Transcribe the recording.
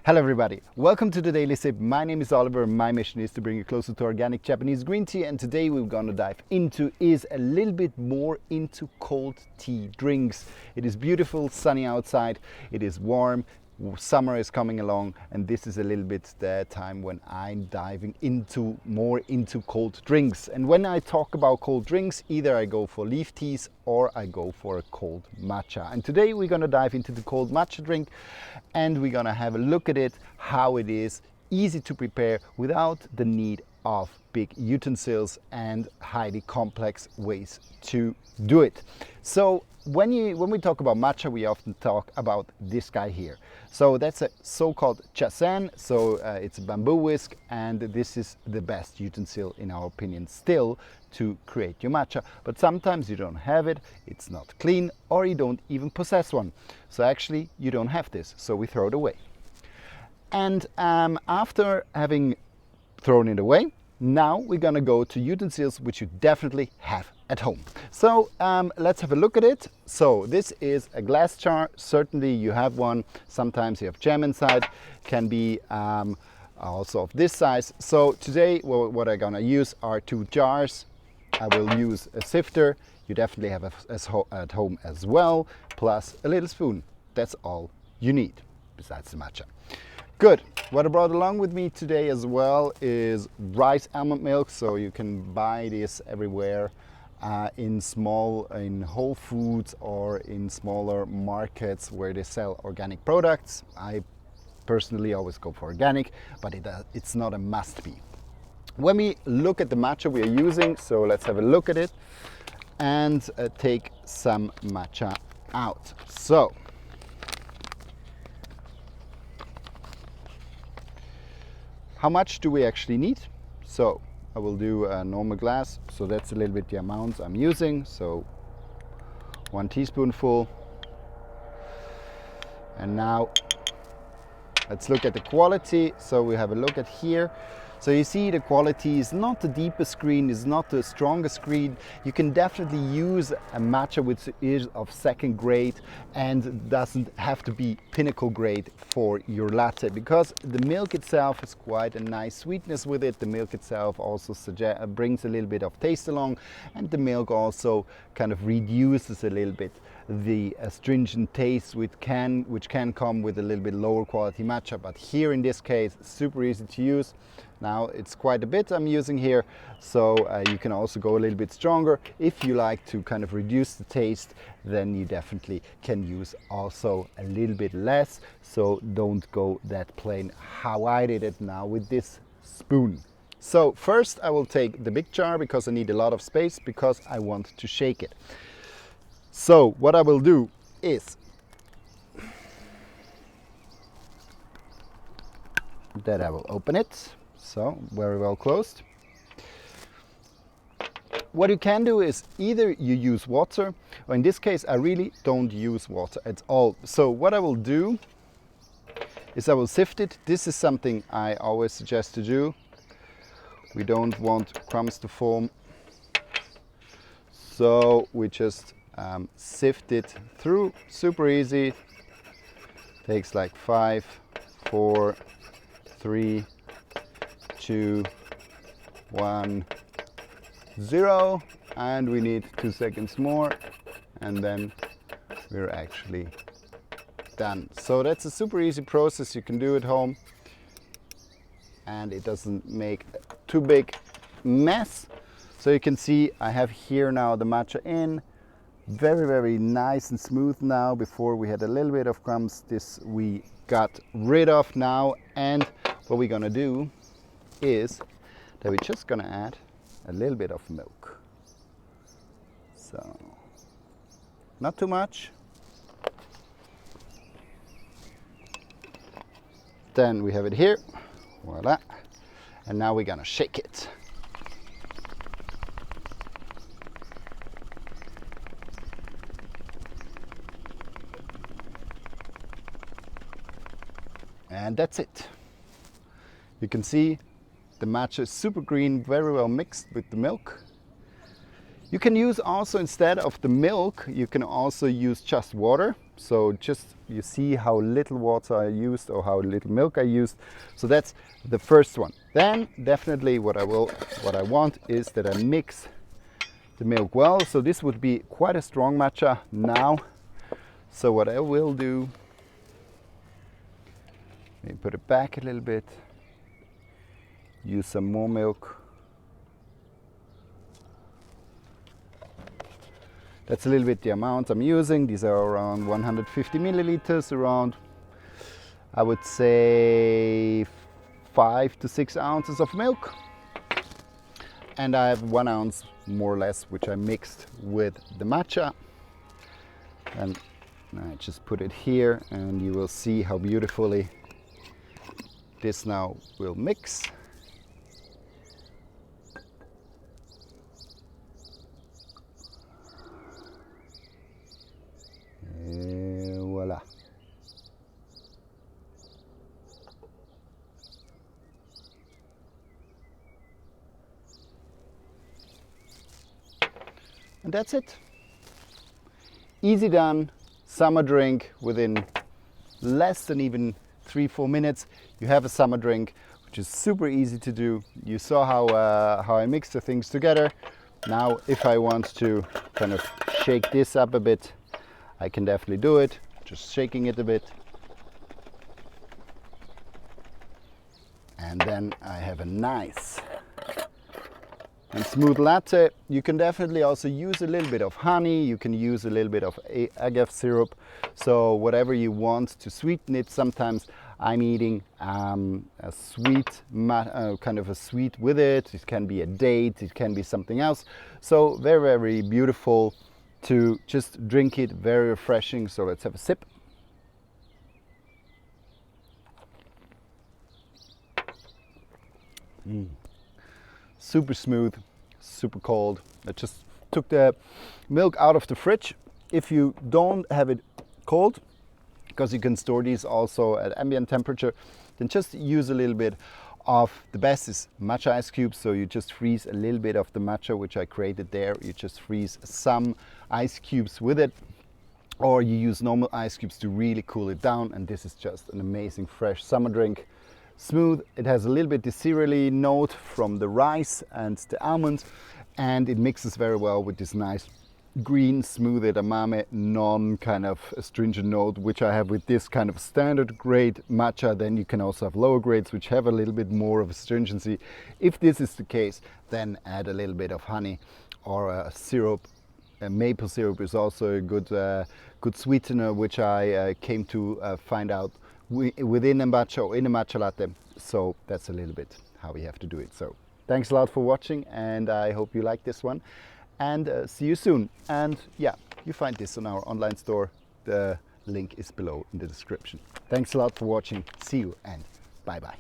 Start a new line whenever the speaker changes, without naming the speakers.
Hello everybody, welcome to the Daily Sip. My name is Oliver. My mission is to bring you closer to organic Japanese green tea, and today we're going to dive into a little bit more into cold tea drinks. It is beautiful, sunny outside, it is warm, summer is coming along, and this is a little bit the time when I'm diving more into cold drinks. And when I talk about cold drinks, either I go for leaf teas or I go for a cold matcha. And today we're going to dive into the cold matcha drink, and we're going to have a look at it, how it is easy to prepare without the need of big utensils and highly complex ways to do it. So when we talk about matcha, we often talk about this guy here. So that's a so-called chasen, so it's a bamboo whisk, and this is the best utensil in our opinion still to create your matcha. But sometimes you don't have it, it's not clean, or you don't even possess one. So actually you don't have this, so we throw it away. And after having thrown it away, now we're gonna go to utensils which you definitely have at home. So let's have a look at it. So this is a glass jar. Certainly you have one. Sometimes you have jam inside. Can be also of this size. So today what I'm gonna use are two jars. I will use a sifter. You definitely have at home as well, plus a little spoon. That's all you need besides the matcha. Good. What I brought along with me today as well is rice almond milk. So you can buy this everywhere in Whole Foods or in smaller markets where they sell organic products. I personally always go for organic, but it's not a must be. When we look at the matcha we are using, so let's have a look at it and take some matcha out. So how much do we actually need? So I will do a normal glass, so that's a little bit the amount I'm using. So 1 teaspoonful. And now let's look at the quality. So we have a look at here. So you see the quality is not the deepest green, is not the strongest green. You can definitely use a matcha which is of second grade and doesn't have to be pinnacle grade for your latte, because the milk itself has quite a nice sweetness with it. The milk itself also brings a little bit of taste along, and the milk also kind of reduces a little bit the astringent taste which can come with a little bit lower quality matcha. But here in this case, super easy to use. Now it's quite a bit I'm using here, so you can also go a little bit stronger. If you like to kind of reduce the taste, then you definitely can use also a little bit less. So don't go that plain how I did it now with this spoon. So first I will take the big jar because I need a lot of space, because I want to shake it. So what I will do is that I will open it. So very well closed. What you can do is either you use water, or in this case I really don't use water at all. So what I will do is I will sift it. This is something I always suggest to do. We don't want crumbs to form, so we just sift it through. Super easy. Takes like 5, 4, 3, 2, 1, 0, and we need 2 seconds more, and then we're actually done. So that's a super easy process you can do at home, and it doesn't make too big mess. So you can see I have here now the matcha in, very nice and smooth now. Before we had a little bit of crumbs, this we got rid of now. And what we're gonna do is that we're just gonna add a little bit of milk. So not too much. Then we have it here, voila. And now we're gonna shake it. And that's it. You can see the matcha is super green, very well mixed with the milk. You can use also, instead of the milk, you can also use just water. So just you see how little water I used or how little milk I used. So that's the first one. Then definitely what I want is that I mix the milk well. So this would be quite a strong matcha now. So what I will do, maybe put it back a little bit, use some more milk. That's a little bit the amount I'm using. These are around 150 milliliters, around, I would say, 5 to 6 ounces of milk. And I have 1 ounce more or less, which I mixed with the matcha. And I just put it here, and you will see how beautifully this now will mix. Voila. And that's it. Easy done. Summer drink within less than even 3-4 minutes. You have a summer drink, which is super easy to do. You saw how I mix the things together. Now, if I want to kind of shake this up a bit, I can definitely do it. Just shaking it a bit. And then I have a nice and smooth latte. You can definitely also use a little bit of honey. You can use a little bit of agave syrup. So whatever you want to sweeten it. Sometimes I'm eating a sweet, kind of a sweet with it. It can be a date, it can be something else. So very, very beautiful to just drink it, very refreshing. So let's have a sip. Super smooth, super cold. I just took the milk out of the fridge. If you don't have it cold, because you can store these also at ambient temperature, then just use a little bit of, the best is matcha ice cubes. So you just freeze a little bit of the matcha, which I created there. You just freeze some ice cubes with it, or you use normal ice cubes to really cool it down. And this is just an amazing fresh summer drink. Smooth. It has a little bit the cereally note from the rice and the almonds, and it mixes very well with this nice green smooth edamame non kind of astringent note, which I have with this kind of standard grade matcha. Then you can also have lower grades which have a little bit more of astringency. If this is the case, then add a little bit of honey or a syrup. Maple syrup is also a good sweetener, which I came to find out within a matcha or in a matcha latte. So that's a little bit how we have to do it. So thanks a lot for watching, and I hope you like this one, and see you soon. And yeah, you find this on our online store. The link is below in the description. Thanks a lot for watching. See you, and bye bye.